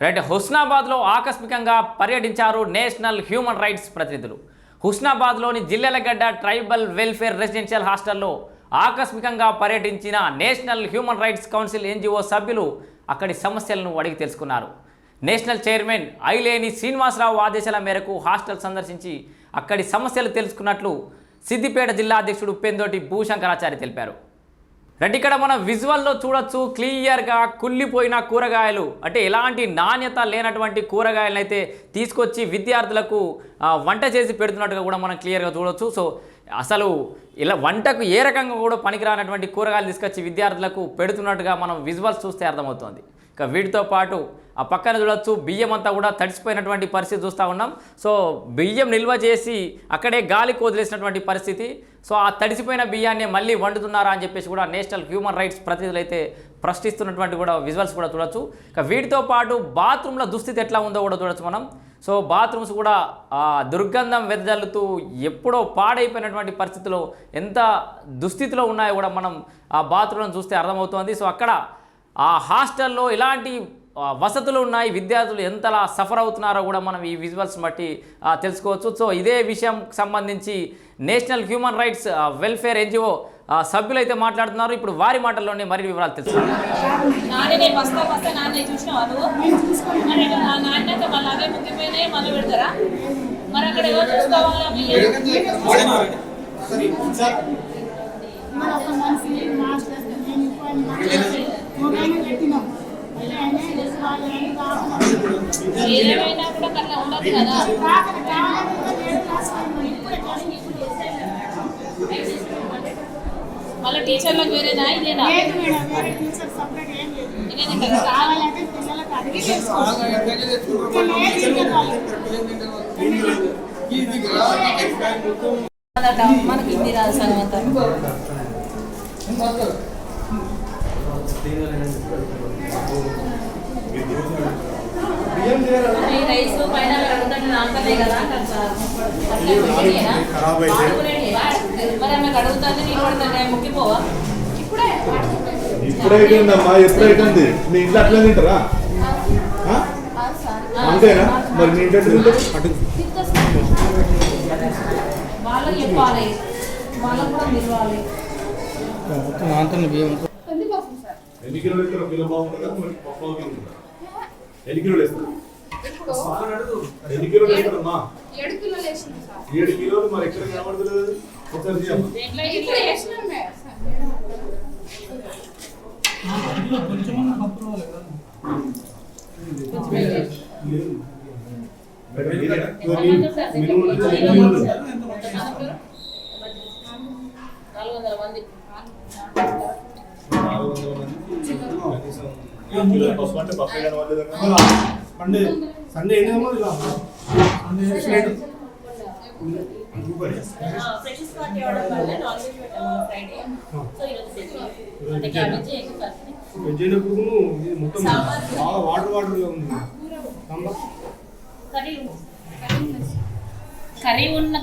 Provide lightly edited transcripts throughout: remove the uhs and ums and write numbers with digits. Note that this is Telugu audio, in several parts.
రైట్ హుస్నాబాద్లో ఆకస్మికంగా పర్యటించారు నేషనల్ హ్యూమన్ రైట్స్ ప్రతినిధులు. హుస్నాబాద్లోని జిల్లెలగడ్డ ట్రైబల్ వెల్ఫేర్ రెసిడెన్షియల్ హాస్టల్లో ఆకస్మికంగా పర్యటించిన national human rights council NGO సభ్యులు అక్కడి సమస్యలను అడిగి తెలుసుకున్నారు. నేషనల్ చైర్మన్ ఐలేని శ్రీనివాసరావు ఆదేశాల మేరకు హాస్టల్ సందర్శించి అక్కడి సమస్యలు తెలుసుకున్నట్లు సిద్దిపేట జిల్లా అధ్యక్షుడు పెందోటి భూశంకరాచారి తెలిపారు. రెడ్డి ఇక్కడ మనం విజువల్లో చూడొచ్చు, క్లియర్గా కుళ్ళిపోయిన కూరగాయలు, అంటే ఎలాంటి నాణ్యత లేనటువంటి కూరగాయలను అయితే తీసుకొచ్చి విద్యార్థులకు వంట చేసి పెడుతున్నట్టుగా కూడా మనం క్లియర్గా చూడొచ్చు. సో అసలు ఇలా వంటకు ఏ రకంగా కూడా పనికిరానటువంటి కూరగాయలు తీసుకొచ్చి విద్యార్థులకు పెడుతున్నట్టుగా మనం విజువల్స్ చూస్తే అర్థమవుతుంది. ఇక వీటితో పాటు ఆ పక్కన చూడొచ్చు, బియ్యం అంతా కూడా తడిసిపోయినటువంటి పరిస్థితి చూస్తూ ఉన్నాం. సో బియ్యం నిల్వ చేసి అక్కడే గాలికి వదిలేసినటువంటి పరిస్థితి. సో ఆ తడిసిపోయిన బియ్యాన్ని మళ్ళీ వండుతున్నారా అని చెప్పేసి కూడా నేషనల్ హ్యూమన్ రైట్స్ ప్రతినిధులు అయితే ప్రశ్నిస్తున్నటువంటి కూడా విజువల్స్ కూడా చూడొచ్చు. ఇక వీటితో పాటు బాత్రూంల దుస్థితి ఎట్లా ఉందో కూడా చూడొచ్చు మనం. సో బాత్రూమ్స్ కూడా దుర్గంధం వెదజల్లుతూ ఎప్పుడో పాడైపోయినటువంటి పరిస్థితిలో ఎంత దుస్థితిలో ఉన్నాయో కూడా మనం ఆ బాత్రూమ్లను చూస్తే అర్థమవుతోంది. సో అక్కడ ఆ హాస్టల్లో ఎలాంటి వసతులు ఉన్నాయి, విద్యార్థులు ఎంతలా సఫర్ అవుతున్నారో కూడా మనం ఈ విజువల్స్ బట్టి తెలుసుకోవచ్చు. సో ఇదే విషయం సంబంధించి national human rights welfare NGO సభ్యులు అయితే మాట్లాడుతున్నారు. ఇప్పుడు వారి మాటల్లోనే మరిన్ని వివరాలు తెలుసుకుందాం. ఏమైనా కూడా కట్లా ఉండదు కదా. మళ్ళీ టీచర్లకు వేరేనా ఇదేనా? మనకి హిందీ రాదు సగమంతా. రైస్ పైన నాకలే కదా, మరి ఆమె అడుగుతుంది, నేను పడుతుంది ముక్కిపోవా? ఇప్పుడైతుందమ్మా, ఎప్పుడైతుంది? మీ ఇంట్లో అట్లా తింటారా? అంతేనా? మరి మీ ఇంట్లో వాళ్ళకి చెప్పాలి, వాళ్ళకు కూడా నిలవాలి. ఎన్ని కిలోలు ఇస్తారు? కిలో బాగుంటుందా? ఎన్ని కిలోలు వేస్తారు? ఎన్ని కిలోలు వేస్తారమ్మా? 7 కిలోలు వేసింది సార్. 7 కిలోలు మరి ఎక్కడ కనబడలేదు? ఒకసారి చేయమ్మా. సండే మొత్తం బాగా వాటర్ వాటర్ ఉంది.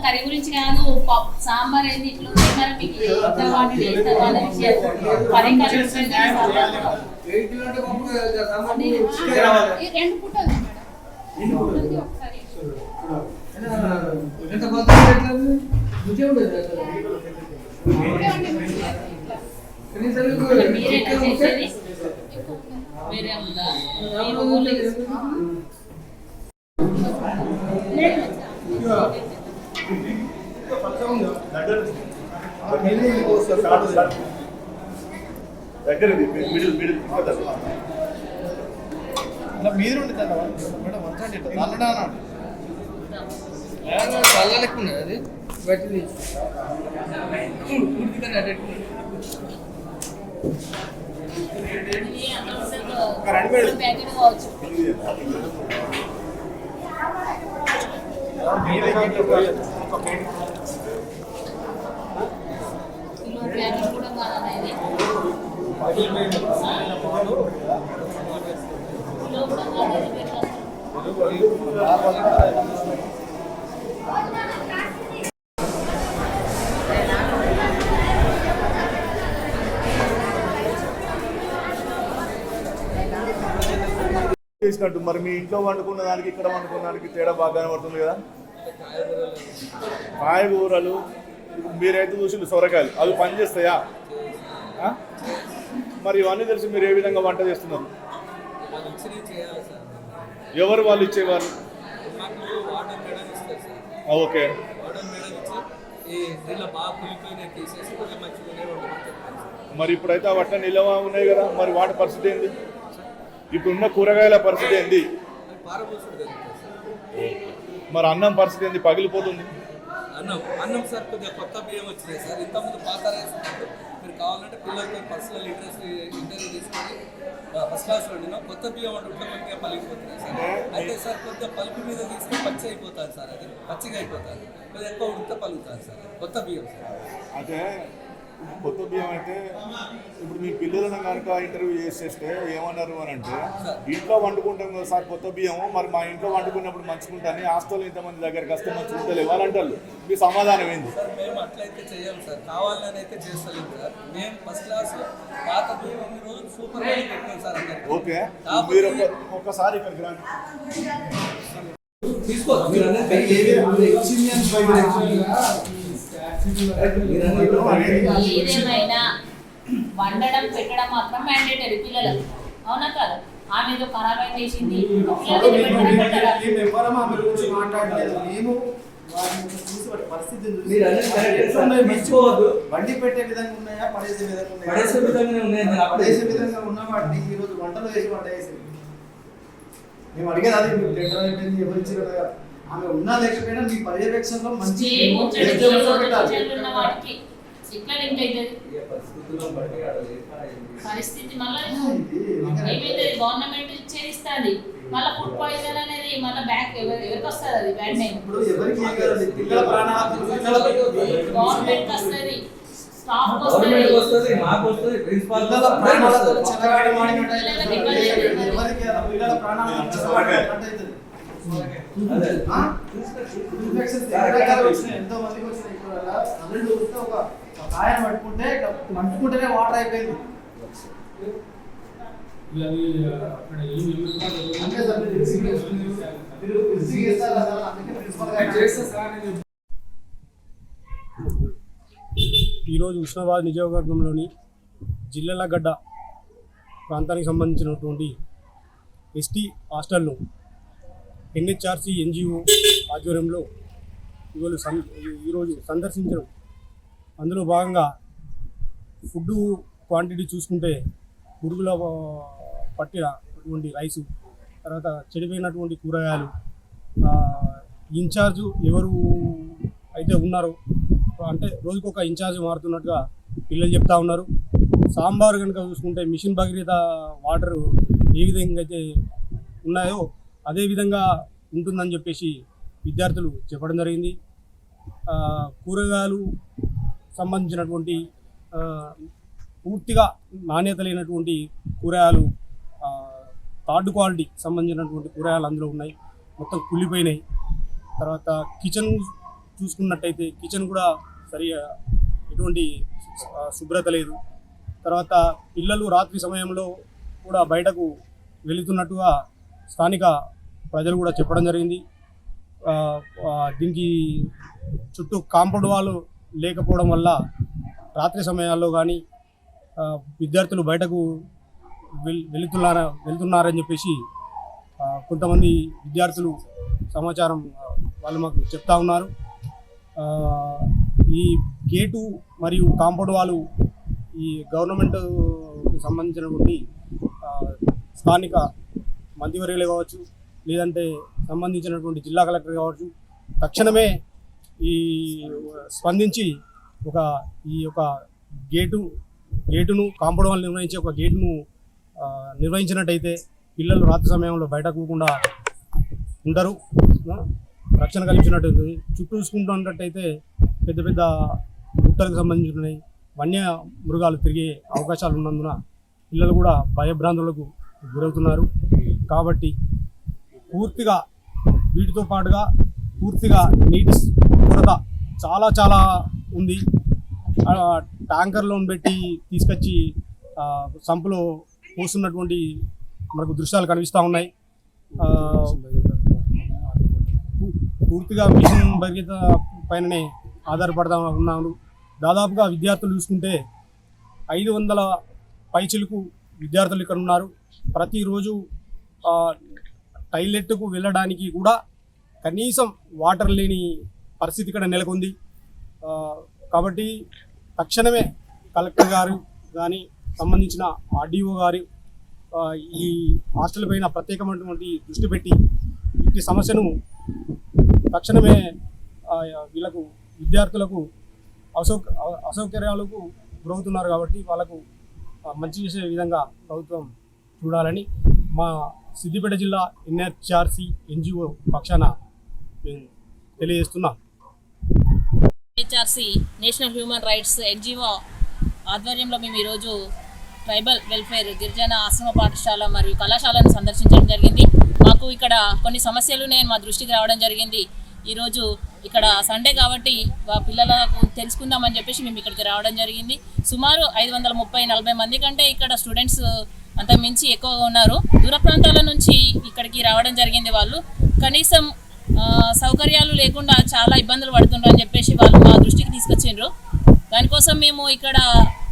కర్రీ గురించి కాదు, సాంబార్ ఏంది ఇట్లా మరి మీకు వేరే ఉందా? దగ్గర మిడిల్ మీరు మేడం వంచండి చల్ల లెక్క ఉన్నది అది బట్టి ప్యాకెట్ కావచ్చు. కిలో ప్యాకెట్ కూడా కాదనేది, కిలో కూడా కాదు. చేసినట్టు. మరి మీ ఇంట్లో వండుకున్న దానికి ఇక్కడ వండుకున్న దానికి తేడా బాగా కనబడుతుంది కదా. కాయగూరలు మీరైతే చూసిండు సొరకాయలు అవి పనిచేస్తాయా? మరి ఇవన్నీ తెలిసి మీరు ఏ విధంగా వంట చేస్తున్నారు? ఎవరు వాళ్ళు ఇచ్చేవారు? ఓకే. మరి ఇప్పుడైతే ఆ వట్ట నిల్వ ఉన్నాయి కదా, మరి వాటి పరిస్థితి ఏంది? ఇప్పుడున్న కూరగాయల పరిస్థితి ఏంది? మరి అన్నం పరిస్థితి ఏంది? పగిలిపోతుంది అన్నం సార్. కొద్దిగా కొత్త బియ్యం వచ్చినాయి సార్. ఇంతకుముందు పాత రైస్ మీరు కావాలంటే పిల్లలతో పర్సనల్ ఇంటర్వ్యూ తీసుకొని ఫస్ట్ క్లాస్ వండినా కొత్త బియ్యం వండుకుంటే కొద్దిగా పలిగిపోతున్నాయి సార్. అయితే సార్ కొద్దిగా పలుపు మీద తీసుకొని పచ్చి అయిపోతుంది సార్. అది పచ్చిగా అయిపోతుంది. కొద్దిగా ఎక్కువ ఉడితే పలుకుతుంది సార్ కొత్త బియ్యం సార్. అంటే కొత్త బియ్యం అయితే ఇప్పుడు మీ పిల్లలను కనుక ఇంటర్వ్యూ చేసేస్తే ఏమన్నారు అని అంటే, ఇంట్లో వండుకుంటాం కదా సార్ కొత్త బియ్యం, మరి మా ఇంట్లో వండుకున్నప్పుడు మంచుకుంటాను, హాస్టల్ ఇంతమంది దగ్గరికి వస్తే మంచుకుంటా ఇవ్వాలంటారు. మీ సమాధానం ఏంది? సార్ మేము అట్లయితే చేయం సార్. కావాలని అయితే చేస్తలేము సార్. మేము ఫస్ట్ క్లాస్ పాత బియ్యం ఇన్ని రోజులు సూపర్ పెట్టాం సార్ అందరికీ. ఓకే, మీరు ఒక్కసారి ఇక్కడికి రండి. ఏదేమైనా వండడం పెట్టడం మాత్రం మ్యాండేటరీ పిల్లలకు, అవునా కదా? ఆమె ఏదో ఖరాబ్ అయితే చేసింది బండి పెట్టే విధంగా ఉన్నాయా, పడేసే విధంగా ఉన్నాయా? పడేసే విధంగా ఉన్న వాటిని ఈ రోజు వంటలో వేసి వంట వేసింది. మేము అడిగేది అది, మీరు టెండర్ అయిపోయింది ఎవరు ఇచ్చారు కదా. ఆమె ఉన్నా లేకపోయినా మీ పర్యవేక్షణలో మంచి పరిస్థితి మళ్ళీ ఏమైతే గవర్నమెంట్ ఇచ్చేది మళ్ళీ ఫుడ్ పాయిజన్ అనేది మళ్ళీ బ్యాక్ ఎవరికి వస్తుంది? అది బ్యాడ్ నేమ్. గవర్నమెంట్ వస్తుంది, స్టాఫ్ వస్తుంది, మాకు వస్తుంది, ప్రిన్సిపాల్ ఎంతో మందికి వచ్చినాయి. ఒక కాయను పట్టుకుంటే మంచుకుంటేనే వాటర్ అయిపోయింది. ఈరోజు హుస్నాబాద్ నియోజకవర్గంలోని జిల్లెలగడ్డ ప్రాంతానికి సంబంధించినటువంటి ఎస్టీ హాస్టల్ను ఎన్హెచ్ఆర్సీ ఎన్జిఓ ఆధ్వర్యంలో ఈరోజు సందర్శించడం. అందులో భాగంగా ఫుడ్ క్వాంటిటీ చూసుకుంటే పురుగుల పట్టినటువంటి రైసు, తర్వాత చెడిపోయినటువంటి కూరగాయలు, ఇన్ఛార్జు ఎవరు అయితే ఉన్నారో అంటే రోజుకొక ఇన్ఛార్జ్ మారుతున్నట్టుగా పిల్లలు చెప్తా ఉన్నారు. సాంబార్ కనుక చూసుకుంటే మిషన్ భగీరథ వాటర్ ఏ విధంగా అయితే ఉన్నాయో అదే విధంగా ఉంటుందని చెప్పేసి విద్యార్థులు చెప్పడం జరిగింది. కూరగాయలు సంబంధించినటువంటి పూర్తిగా నాణ్యత లేనటువంటి కూరగాయలు, థర్డ్ క్వాలిటీ సంబంధించినటువంటి కూరగాయలు అందులో ఉన్నాయి, మొత్తం కుళ్ళిపోయినాయి. తర్వాత కిచెన్ చూసుకున్నట్టయితే కిచెన్ కూడా సరిగా ఎటువంటి శుభ్రత లేదు. తర్వాత పిల్లలు రాత్రి సమయంలో కూడా బయటకు వెళుతున్నట్టుగా స్థానిక ప్రజలు కూడా చెప్పడం జరిగింది. దీనికి చుట్టూ కాంపౌండ్ వాళ్ళు లేకపోవడం వల్ల రాత్రి సమయాల్లో కానీ విద్యార్థులు బయటకు వెళ్తున్నారని చెప్పేసి కొంతమంది విద్యార్థులు సమాచారం వాళ్ళు మాకు చెప్తా ఉన్నారు. ఈ గేటు మరియు కాంపౌండ్ వాళ్ళు ఈ గవర్నమెంట్కి సంబంధించినటువంటి స్థానిక మంత్రివర్యులు కావచ్చు, లేదంటే సంబంధించినటువంటి జిల్లా కలెక్టర్ కావచ్చు, తక్షణమే ఈ స్పందించి ఈ యొక్క గేటును కాంపౌండ్ వాళ్ళు నిర్వహించే ఒక గేటును నిర్వహించినట్టయితే పిల్లలు రాత్రి సమయంలో బయటకు పోకుండా ఉంటారు, రక్షణ కల్పించినట్టు. చుట్టూ చూసుకుంటున్నట్టయితే పెద్ద పెద్ద గుట్టలకు సంబంధించినవి వన్య మృగాలు తిరిగే అవకాశాలు ఉన్నందున పిల్లలు కూడా భయభ్రాంతులకు గురవుతున్నారు. కాబట్టి పూర్తిగా వీటితో పాటుగా పూర్తిగా నీటి కొరత చాలా ఉంది. ట్యాంకర్లో పెట్టి తీసుకొచ్చి సంపులో పోస్తున్నటువంటి మనకు దృశ్యాలు కనిపిస్తూ ఉన్నాయి. పూర్తిగా మిషన్ భగీరథ పైననే ఆధారపడతా ఉన్నాను. దాదాపుగా విద్యార్థులు చూసుకుంటే 500 పైచిలకు విద్యార్థులు ఇక్కడ ఉన్నారు. ప్రతిరోజు టాయిలెట్కు వెళ్ళడానికి కూడా కనీసం వాటర్ లేని పరిస్థితి ఇక్కడ నెలకొంది. కాబట్టి తక్షణమే కలెక్టర్ గారు కానీ సంబంధించిన ఆర్డీఓ గారు ఈ హాస్టల్ పైన ప్రత్యేకమైనటువంటి దృష్టి పెట్టి ఈ సమస్యను తక్షణమే వీళ్ళకు విద్యార్థులకు అసౌకర్యాలకు గురవుతున్నారు కాబట్టి వాళ్ళకు మంచి చేసే విధంగా ప్రభుత్వం చూడాలని మా సిద్దిపేట జిల్లా ఎన్హెచ్ఆర్సి ఎన్జిఓ పక్షాన మేము తెలియజేస్తున్నాం. HRC national human rights NGO ఆధ్వర్యంలో మేము ఈరోజు ట్రైబల్ వెల్ఫేర్ గిరిజన ఆశ్రమ పాఠశాల మరియు కళాశాలను సందర్శించడం జరిగింది. మాకు ఇక్కడ కొన్ని సమస్యలు మా దృష్టికి రావడం జరిగింది. ఈరోజు ఇక్కడ సండే కాబట్టి పిల్లలకు తెలుసుకుందామని చెప్పేసి మేము ఇక్కడికి రావడం జరిగింది. సుమారు 530-40 మంది కంటే ఇక్కడ స్టూడెంట్స్ అంత మించి ఎక్కువగా ఉన్నారు. దూర ప్రాంతాల నుంచి ఇక్కడికి రావడం జరిగింది. వాళ్ళు కనీసం సౌకర్యాలు లేకుండా చాలా ఇబ్బందులు పడుతుండ్రు అని చెప్పేసి వాళ్ళు మా దృష్టికి తీసుకొచ్చిండ్రు. దానికోసం మేము ఇక్కడ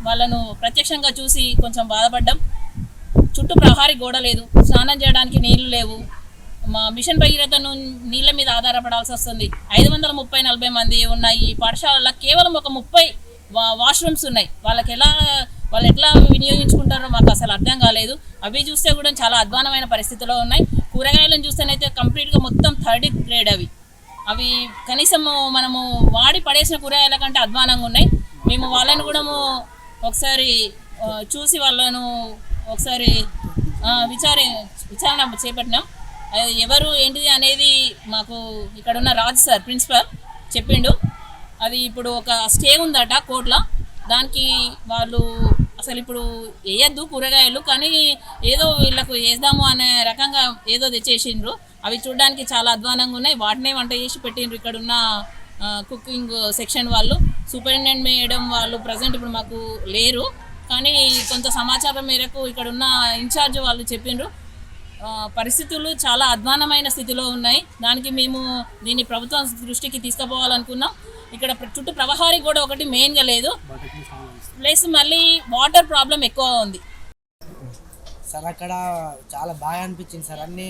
వాళ్ళను ప్రత్యక్షంగా చూసి కొంచెం బాధపడ్డాం. చుట్టూ ప్రహారీ గోడ లేదు, స్నానం చేయడానికి నీళ్లు లేవు. మా మిషన్ భగీరథను నీళ్ళ మీద ఆధారపడాల్సి వస్తుంది. 530-40 మంది ఉన్న ఈ పాఠశాలలో కేవలం ఒక 30 వాష్రూమ్స్ ఉన్నాయి. వాళ్ళు ఎట్లా వినియోగించుకుంటారో మాకు అసలు అర్థం కాలేదు. అవి చూస్తే కూడా చాలా అధ్వానమైన పరిస్థితిలో ఉన్నాయి. కూరగాయలను చూస్తేనైతే కంప్లీట్గా మొత్తం 3rd గ్రేడ్ అవి కనీసం మనము వాడి పడేసిన కూరగాయల కంటే అధ్వానంగా ఉన్నాయి. మేము వాళ్ళని కూడా ఒకసారి చూసి వాళ్ళను ఒకసారి విచారణ చేపట్టినాం. ఎవరు ఏంటిది అనేది మాకు ఇక్కడ ఉన్న రాజు సార్ ప్రిన్సిపల్ చెప్పిండు. అది ఇప్పుడు ఒక స్టే ఉందట కోర్టులో. దానికి వాళ్ళు అసలు ఇప్పుడు వేయద్దు కూరగాయలు, కానీ ఏదో వీళ్ళకు వేద్దాము అనే రకంగా ఏదో తెచ్చేసిండ్రు. అవి చూడడానికి చాలా అధ్వానంగా ఉన్నాయి. వాటినే వంట చేసి పెట్టిండ్రు ఇక్కడ ఉన్న కుకింగ్ సెక్షన్ వాళ్ళు. సూపరింటెండెంట్ మేడం వాళ్ళు ప్రజెంట్ ఇప్పుడు మాకు లేరు, కానీ కొంత సమాచారం మేరకు ఇక్కడ ఉన్న ఇన్ఛార్జ్ వాళ్ళు చెప్పిండ్రు. పరిస్థితులు చాలా అధ్వానమైన స్థితిలో ఉన్నాయి. దానికి మేము దీన్ని ప్రభుత్వం దృష్టికి తీసుకుపోవాలనుకున్నాం. ఇక్కడ చుట్టూ ప్రవాహారీ కూడా ఒకటి మెయిన్గా లేదు, ప్లస్ మళ్ళీ వాటర్ ప్రాబ్లం ఎక్కువ ఉంది. సార్ అక్కడ చాలా బాగా అనిపించింది సార్. అన్నీ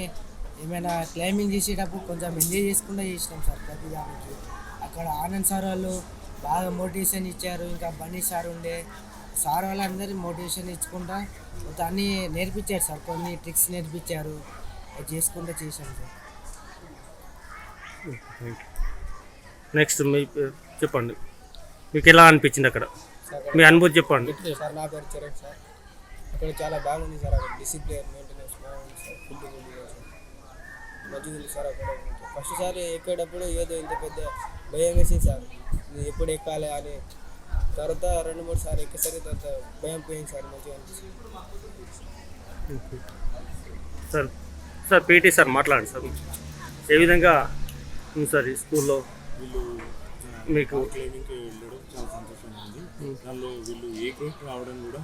ఏమైనా క్లైంబింగ్ చేసేటప్పుడు కొంచెం ఎంజాయ్ చేసుకుంటూ చేసినాం సార్ ప్రతిదానికి. అక్కడ ఆనంద్ సార్ వాళ్ళు బాగా మోటివేషన్ ఇచ్చారు. ఇంకా బన్నీ సార్ ఉండే సార్ వాళ్ళందరూ మోటివేషన్ ఇచ్చుకుంటా అన్నీ నేర్పించారు సార్. కొన్ని ట్రిక్స్ నేర్పించారు, అది చేసుకుంటూ చేశాను సార్. నెక్స్ట్ చెప్పండి, మీకు ఎలా అనిపించింది అక్కడ మీ అనుభూతి చెప్పండి. సార్ నా పేరు చరణ్ సార్. అక్కడ చాలా బాగుంది సార్. అక్కడ డిసిప్లిన్ మెయింటెనెన్స్ బాగుంది సార్. ఫుడ్ మంచిగా సార్. అక్కడ ఫస్ట్ సారి ఎక్కేటప్పుడు ఏదో ఇంత పెద్ద భయం వేసింది సార్, ఎప్పుడు ఎక్కాలి అని. తర్వాత 2-3 సార్లు ఎక్కేసరికి తర్వాత భయం పోయింది సార్. మంచిగా అనిపిస్తుంది సార్. సార్ పీటీ సార్ మాట్లాడండి సార్. ఏ విధంగా సార్ ఈ స్కూల్లో వీళ్ళు మీకు క్లైంబింగ్కి వెళ్ళడం చాలా సంతోషంగా ఉంది. దానిలో వీళ్ళు ఏ గ్రేడ్ రావడం కూడా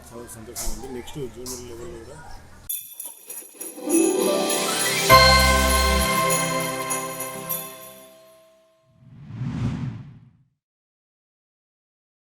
చాలా సంతోషంగా ఉంది. నెక్స్ట్ జూనియర్ లెవెల్లో కూడా